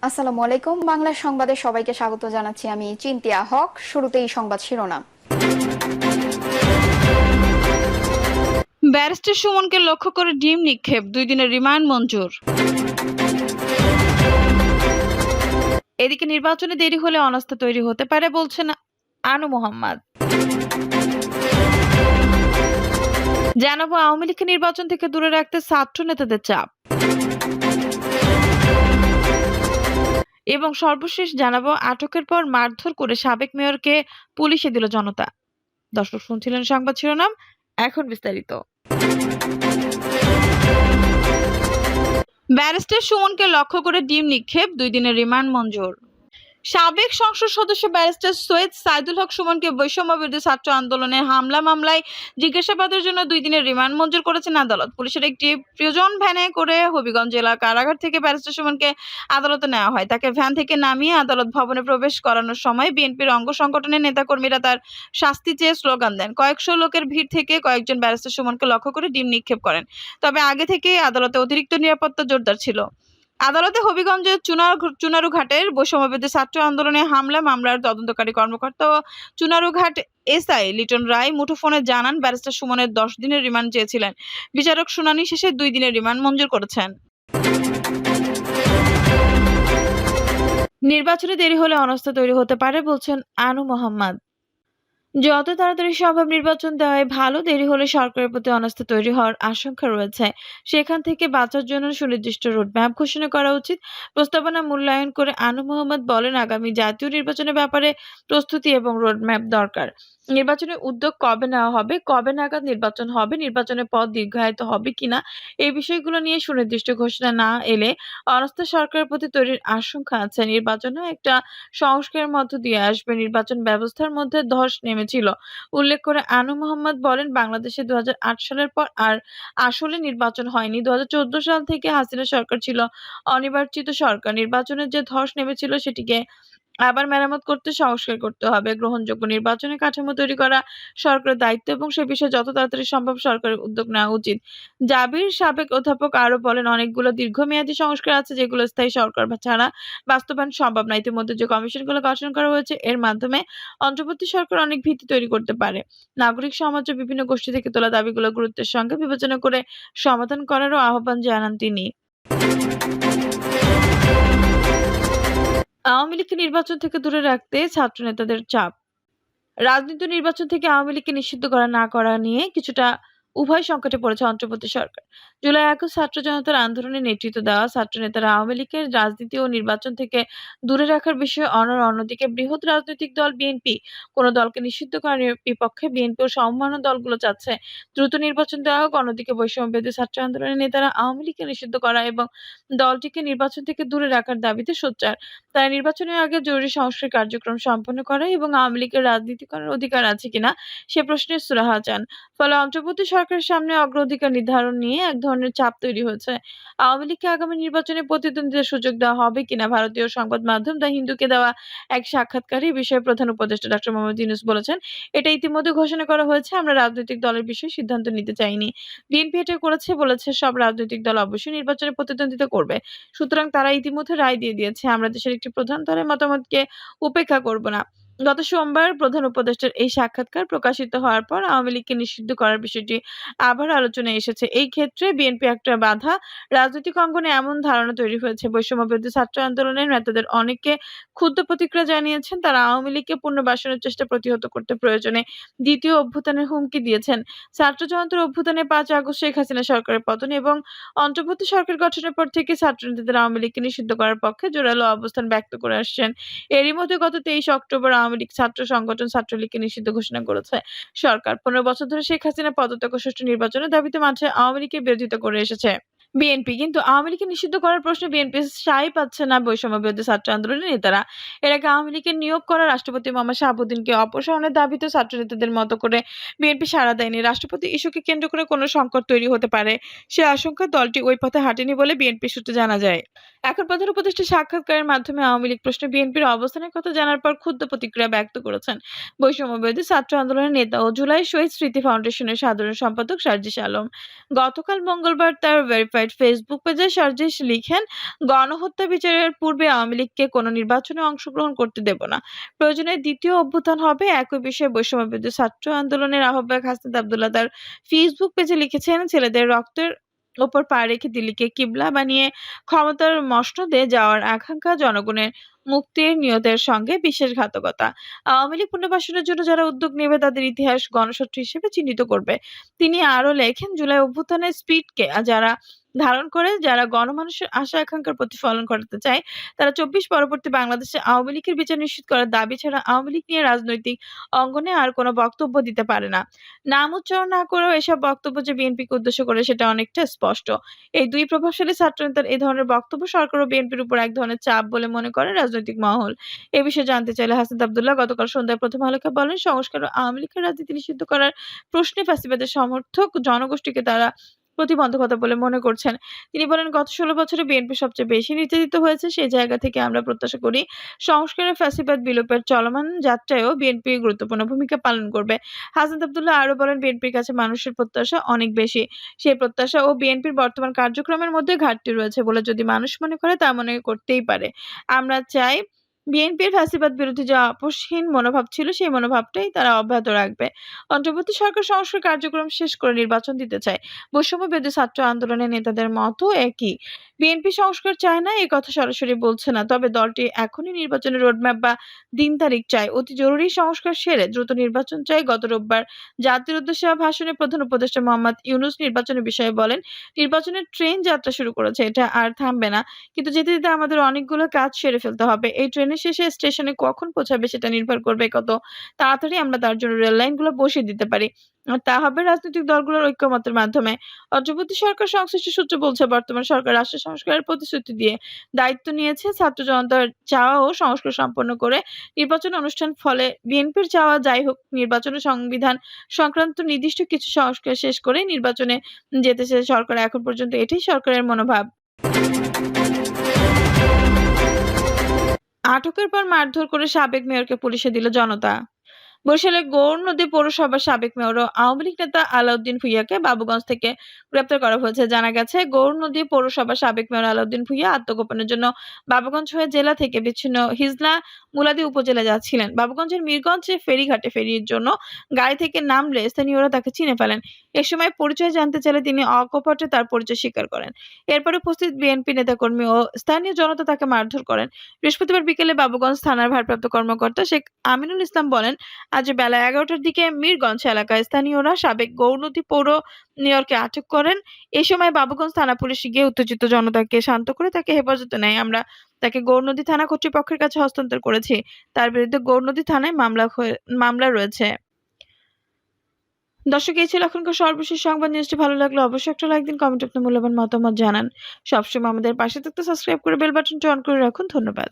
আসসালামু আলাইকুম। বাংলা সংবাদে সবাইকে স্বাগত জানাচ্ছি। আমি চিন্তিয়া হক। শুরুতেই সংবাদ শিরোনাম। ব্যারিস্টার সুমনকে লক্ষ্য করে ডিম নিক্ষেপ, 2 দিনের রিমান্ড মঞ্জুর। এদিকে নির্বাচনে দেরি হলে অনাস্থা তৈরি হতে পারে বলছেন আনু মোহাম্মদ। জানাবো আওয়ামী লীগকে নির্বাচন থেকে দূরে রাখতে ছাত্র নেতাদের চাপ, এবং সর্বশেষ জানাবো আটকের পর মারধর করে সাবেক মেয়রকে পুলিশে দিল জনতা। দর্শক শুনছিলেন সংবাদ শিরোনাম, এখন বিস্তারিত। ব্যারিস্টার সুমনকে লক্ষ্য করে ডিম নিক্ষেপ, 2 দিনের রিমান্ড মঞ্জুর। সাবেক সংসদ সদস্য ব্যারিস্টার সৈয়দ সাইদুল হক সুমনকে বৈষম্য বিরোধী ছাত্র আন্দোলনের হামলা মামলায় জিজ্ঞাসাবাদের জন্য 2 দিনের রিমান্ড মঞ্জুর করেছেন আদালত। পুলিশের একটি প্রিয়জন ভ্যানে করে হবিগঞ্জ জেলা কারাগার থেকে ব্যারিস্টার সুমনকে আদালতে নেওয়া হয়। তাকে ভ্যান থেকে নামিয়ে আদালত ভবনে প্রবেশ করানোর সময় বিএনপির অঙ্গ সংগঠনের নেতাকর্মীরা তার শাস্তি চেয়ে স্লোগান দেন। কয়েকশো লোকের ভিড় থেকে কয়েকজন ব্যারিস্টার সুমনকে লক্ষ্য করে ডিম নিক্ষেপ করেন। তবে আগে থেকেই আদালতে অতিরিক্ত নিরাপত্তা জোরদার ছিল। আদালতে হবিগঞ্জের চুনারুঘাটের বৈষম্যবিরোধী ছাত্র আন্দোলনে হামলা মামলার তদন্তকারী কর্মকর্তা ও চুনারুঘাট এসআই লিটন রায় মুঠোফোনে জানান, ব্যারিস্টার সুমনের 10 দিনের রিমান্ড চেয়েছিলেন। বিচারক শুনানি শেষে 2 দিনের রিমান্ড মঞ্জুর করেছেন। নির্বাচনে দেরি হলে অনাস্থা তৈরি হতে পারে বলছেন আনু মোহাম্মদ। যত তাড়াতাড়ি সম্ভব নির্বাচন দেওয়াই ভালো। দেরি হলে সরকারের প্রতি অনাস্থা তৈরি হওয়ার আশঙ্কা রয়েছে। সেখান থেকে বাঁচার জন্য সুনির্দিষ্ট রোডম্যাপ ঘোষণা করা উচিত। প্রস্তাবনা মূল্যায়ন করে আনু মোহাম্মদ বলেন, আগামী জাতীয় নির্বাচনের ব্যাপারে প্রস্তুতি এবং রোডম্যাপ দরকার। নির্বাচনের উদ্যোগ কবে নেওয়া হবে, কবে নাগাদ নির্বাচন হবে, নির্বাচনের পথ দীর্ঘায়িত হবে কিনা, এই বিষয়গুলো নিয়ে সুনির্দিষ্ট ঘোষণা না এলে অনাস্থা সরকারের প্রতি তৈরির আশঙ্কা আছে। নির্বাচনও একটা সংস্কারের মধ্য দিয়ে আসবে। নির্বাচন ব্যবস্থার মধ্যে ধস নেমেছিল উল্লেখ করে আনু মোহাম্মদ বলেন, বাংলাদেশে 2008 সালের পর আর আসলে নির্বাচন হয়নি। 2014 সাল থেকে হাসিনা সরকার ছিল অনির্বাচিত সরকার। নির্বাচনের যে ধস নেমেছিল সেটিকে আবার মেরামত করতে সংস্কার করতে হবে। গ্রহণযোগ্য নির্বাচনের কাঠামো তৈরি করা সরকারের দায়িত্ব এবং সে বিষয়ে যত তাড়াতাড়ি সম্ভব সরকারের উদ্যোগ নেওয়া উচিত। জাবির সাবেক অধ্যাপক আরো বলেন, অনেকগুলো দীর্ঘমেয়াদী সংস্কার আছে যেগুলো স্থায়ী সরকার ছাড়া বাস্তবায়ন সম্ভব না। ইতিমধ্যে যে কমিশনগুলো গঠন করা হয়েছে এর মাধ্যমে অন্তর্বর্তী সরকার অনেক ভিত্তি তৈরি করতে পারে। নাগরিক সমাজ ও বিভিন্ন গোষ্ঠী থেকে তোলা দাবিগুলো গুরুত্বের সঙ্গে বিবেচনা করে সমাধান করারও আহ্বান জানান তিনি। আওয়ামী লীগকে নির্বাচন থেকে দূরে রাখতে ছাত্র নেতাদের চাপ। রাজনীতি নির্বাচন থেকে আওয়ামী লীগকে নিষিদ্ধ করা না করা নিয়ে কিছুটা উভয় সংকটে পড়েছে অন্তর্বর্তী সরকার। জুলাই আগস্ট ছাত্র জনতার আন্দোলনে নেতৃত্ব দেওয়া ছাত্র নেতারা আওয়ামী লীগের রাজনীতি ও নির্বাচন থেকে দূরে রাখার বিষয়ে অন্যদিকে বৃহৎ রাজনৈতিক দল বিএনপি কোন দলকে নিষিদ্ধ করার বিপক্ষে। বিএনপি ও সমমনা দলগুলো চাচ্ছে দ্রুত নির্বাচন দেওয়া হোক। অন্যদিকে বৈষম্যবিরোধী ছাত্র আন্দোলনের নেতারা আওয়ামী লীগকে নিষিদ্ধ করা এবং দলটিকে নির্বাচন থেকে দূরে রাখার দাবিতে সোচ্চার। তারা নির্বাচনের আগে জরুরি সংস্কার কার্যক্রম সম্পন্ন করে এবং আওয়ামী লীগের রাজনীতি করার অধিকার আছে কিনা সে প্রশ্নের সুরাহা চান। ফলে অন্তর্বর্তী সরকারের সামনে অগ্রাধিকার নির্ধারণ নিয়ে এক ধরনের চাপ তৈরি হয়েছে। আওয়ামী লীগকে আগামী নির্বাচনে প্রতিদ্বন্দ্বিতার সুযোগ দেওয়া হবে কিনা। ভারতীয় সংবাদ মাধ্যম দ্য হিন্দুকে দেওয়া এক সাক্ষাৎকারে এই বিষয়ে প্রধান উপদেষ্টা ডক্টর মোহাম্মদ ইউনূস বলেছেন, এটা ইতিমধ্যে ঘোষণা করা হয়েছে। আমরা রাজনৈতিক দলের বিষয়ে সিদ্ধান্ত নিতে চাইনি। বিএনপি এটা করেছে, বলেছে সব রাজনৈতিক দল অবশ্যই নির্বাচনে প্রতিদ্বন্দ্বিতা করবে। সুতরাং তারা ইতিমধ্যে রায় দিয়ে দিয়েছে। আমরা দেশের একটি প্রধান দলের মতামতকে উপেক্ষা করব না। গত সোমবার প্রধান উপদেষ্টার এই সাক্ষাৎকার প্রকাশিত হওয়ার পর আওয়ামী লীগকে নিষিদ্ধ করার বিষয়টি আবার আলোচনায় এসেছে। এই ক্ষেত্রে বিএনপি একটা বাধা। রাজনৈতিক অঙ্গনে এমন ধারণা তৈরি হয়েছে। বৈষম্যবিরোধী ছাত্র আন্দোলনের নেতাদের অনেকে ক্ষুব্ধ প্রতিক্রিয়া জানিয়েছেন। তারা আওয়ামী লীগকে পুনর্বাসনের চেষ্টা প্রতিহত করতে প্রয়োজনে দ্বিতীয় অভ্যুত্থানের হুমকি দিয়েছেন। ছাত্র জনতার অভ্যুত্থানে 5 আগস্ট শেখ হাসিনা সরকারের পতন এবং অন্তর্বর্তী সরকার গঠনের পর থেকে ছাত্র নেতাদের আওয়ামী লীগকে নিষিদ্ধ করার পক্ষে জোরালো অবস্থান ব্যক্ত করে আসছেন। এরই মধ্যে গত 23 অক্টোবর আওয়ামী লীগ ছাত্র সংগঠন ছাত্রলীগকে নিষিদ্ধ ঘোষণা করেছে। সরকার 15 বছর ধরে শেখ হাসিনা পদত্যাগ ও সুষ্ঠু নির্বাচনের দাবিতে মাঠে আওয়ামী লীগের বিরোধিতা করে এসেছে। বিএনপি কিন্তু আওয়ামী লীগকে নিষিদ্ধ করার প্রশ্নে বিএনপি সায় পাচ্ছে না বৈষম্য বিরোধী ছাত্র আন্দোলনের নেতারা। এর আগে আওয়ামী লীগের নিয়োগ করা রাষ্ট্রপতি মোহাম্মদ শাহাবুদ্দিনকে অপসারণের দাবিতে ছাত্র নেতাদের মতো করে বিএনপি সাড়া দেয়নি। রাষ্ট্রপতি ইস্যুকে কেন্দ্র করে কোনো সংকট তৈরি হতে পারে সে আশঙ্কা দলটি ওই পথে হাঁটেনি বলে বিএনপি সূত্রে জানা যায়। এখন প্রধান উপদেষ্টা সাক্ষাৎকারের মাধ্যমে আওয়ামী লীগ প্রশ্নে বিএনপির অবস্থানের কথা জানার পর ক্ষুব্ধ প্রতিক্রিয়া ব্যক্ত করেছেন বৈষম্য বিরোধী ছাত্র আন্দোলনের নেতা ও জুলাই শহীদ স্মৃতি ফাউন্ডেশনের সাধারণ সম্পাদক সার্জিস আলম। গতকাল মঙ্গলবার তার ভেরিফাইড ভেরিফাইড ফেসবুক পেজে সার্জিস লিখেন, গণহত্যা বিচারের পূর্বে আওয়ামী লীগকে কোনো নির্বাচনে অংশগ্রহণ করতে দেব না। প্রয়োজনে দ্বিতীয় অভ্যুত্থান হবে। একই বিষয়ে বৈষম্য বিরোধী ছাত্র আন্দোলনের আহ্বায়ক হাসনাত আব্দুল্লাহ তার ফেসবুক পেজে লিখেছেন, ছেলেদের রক্তের ওপর পা রেখে দিল্লিকে কিবলা বানিয়ে ক্ষমতার মসনদে যাওয়ার আকাঙ্ক্ষা জনগণের মুক্তির নিয়তের সঙ্গে বিশ্বাসঘাতকতা। আওয়ামী লীগ পুনর্বাসনের জন্য যারা উদ্যোগ নেবে তাদের ইতিহাস গণশত্রু হিসেবে চিহ্নিত করবে। তিনি আরো লেখেন, জুলাই অভ্যুত্থানের স্পিরিটকে যারা ধারণ করে, যারা গণমানুষের আশা আকাঙ্ক্ষার প্রতিফলন ঘটাতে চায়, তারা ২৪ পরবর্তী বাংলাদেশে আওয়ামী লীগের বিচার নিশ্চিত করার দাবি ছাড়া আওয়ামী লীগ নিয়ে রাজনৈতিক অঙ্গনে আর কোনো বক্তব্য দিতে পারে না। নাম উচ্চারণ না করেও এসব বক্তব্য যে বিএনপিকে উদ্দেশ্য করে সেটা অনেকটা স্পষ্ট। এই দুই প্রভাবশালী ছাত্রনেতার এ ধরনের বক্তব্য সরকার ও বিএনপির উপর এক ধরনের চাপ বলে মনে করে রাজনৈতিক মহল। এ বিষয়ে জানতে চাইলে হাসনাত আব্দুল্লাহ গতকাল সন্ধ্যায় প্রথম আলোকে বলেন, সংস্কার ও আওয়ামী লীগের রাজনীতি নিষিদ্ধ করার প্রশ্নে ফ্যাসিবাদের সমর্থক জনগোষ্ঠীকে তারা প্রতিবন্ধকতা বলে মনে করছেন। তিনি বলেন, গত ১৬ বছরে বিএনপি সবচেয়ে বেশি নির্যাতিত হয়েছে। সেই জায়গা থেকে আমরা প্রত্যাশা করি সংস্কারের ফ্যাসিবাদ বিলোপের চলমান যাত্রায়ও বিএনপি গুরুত্বপূর্ণ ভূমিকা পালন করবে। হাসনাত আব্দুল্লাহ আরো বলেন, বিএনপির কাছে মানুষের প্রত্যাশা অনেক বেশি। সেই প্রত্যাশা ও বিএনপির বর্তমান কার্যক্রমের মধ্যে ঘাটতি রয়েছে বলে যদি মানুষ মনে করে তা মনে করতেই পারে। আমরা চাই বিএনপির ফ্যাসিবাদ বিরোধী যে আপোষহীন মনোভাব ছিল সেই মনোভাবটাই তারা অব্যাহত রাখবে। অন্তর্বর্তী সরকার সংস্কার কার্যক্রম শেষ করে নির্বাচন দিতে চায়। বৈষম্য বিরোধী ছাত্র আন্দোলনের নেতাদের মতও একই। বিএনপি সংস্কার চায় না এ কথা সরাসরি বলছে না, তবে দলটি এখনই নির্বাচনের রোডম্যাপ বা দিন তারিখ চায়। অতি জরুরি সংস্কার সেরে দ্রুত নির্বাচন চায়। গত রোববার জাতির উদ্দেশ্যে ভাষণে প্রধান উপদেষ্টা মোহাম্মদ ইউনূস নির্বাচনের বিষয়ে বলেন, নির্বাচনের ট্রেন যাত্রা শুরু করেছে, এটা আর থামবে না। কিন্তু যেতে যেতে আমাদের অনেকগুলো কাজ সেরে ফেলতে হবে। এই ট্রেনের শেষে স্টেশনে কখন পৌঁছাবে সেটা নির্ভর করবে কত তাড়াতাড়ি আমরা তার জন্য রেল লাইনগুলো বসিয়ে দিতে পারি। আর তা হবে রাজনৈতিক দলগুলোর ঐকমত্যের মাধ্যমে। অন্তর্বর্তী সরকার সংশ্লিষ্ট সূত্র বলছে, বর্তমান সরকার রাষ্ট্র সংস্কারের প্রতিশ্রুতি দিয়ে দায়িত্ব নিয়েছে। ছাত্র জনতার চাওয়া ও সংস্কার সম্পন্ন করে নির্বাচন অনুষ্ঠান। ফলে বিএনপির চাওয়া যাই হোক, নির্বাচন ও সংবিধান সংক্রান্ত নির্দিষ্ট কিছু সংস্কার শেষ করে নির্বাচনে যেতে চেয়ে সরকার। এখন পর্যন্ত এটাই সরকারের মনোভাব। আটকের পর মারধর করে সাবেক মেয়রকে পুলিশে দিল জনতা। বরিশালের গৌরনদী পৌরসভার সাবেক মেয়র ও আওয়ামী লীগ নেতা আলাউদ্দিন ভূঁইয়াকে বাবুগঞ্জ থেকে গ্রেপ্তার করা হয়েছে। জানা গেছে, গৌরনদী পৌরসভার সাবেক মেয়র আলাউদ্দিন ভূঁইয়া আত্মগোপনের জন্য বাবুগঞ্জ হয়ে জেলা থেকে বিচ্ছিন্ন হিজলা মুলাদী উপজেলা যাচ্ছিলেন। বাবুগঞ্জের মিরগঞ্জে ফেরিঘাটে ফেরির জন্য গাড়ি থেকে নামলে স্থানীয়রা তাকে চিনে ফেলেন। এ সময় পরিচয় জানতে চাইলে তিনি অকপটে তার পরিচয় স্বীকার করেন। এরপরে উপস্থিত বিএনপি নেতাকর্মী ও স্থানীয় জনতা তাকে মারধর করেন। বৃহস্পতিবার বিকেলে বাবুগঞ্জ থানার ভারপ্রাপ্ত কর্মকর্তা শেখ আমিনুল ইসলাম বলেন, আজ বেলা ১১টার দিকে মিরগঞ্জ এলাকায় স্থানীয়রা সাবেক গৌরনদী পৌর মেয়রকে আটক করেন। এ সময় বাবুগঞ্জ থানা পুলিশ গিয়ে উত্তেজিত জনতাকে শান্ত করে তাকে হেফাজতে নেয়। আমরা তাকে গৌরনদী থানা কর্তৃপক্ষের কাছে হস্তান্তর করেছি। তার বিরুদ্ধে গৌরনদী থানায় মামলা রয়েছে। দর্শক, এই ছিল এখনকার সর্বশেষ সংবাদ। নিউজটি ভালো লাগলে অবশ্যই একটা লাইক দিন, কমেন্টে আপনার মূল্যবান মতামত জানান। সবসময় আমাদের পাশে থাকতে সাবস্ক্রাইব করে বেল বাটনটি অন করে রাখুন। ধন্যবাদ।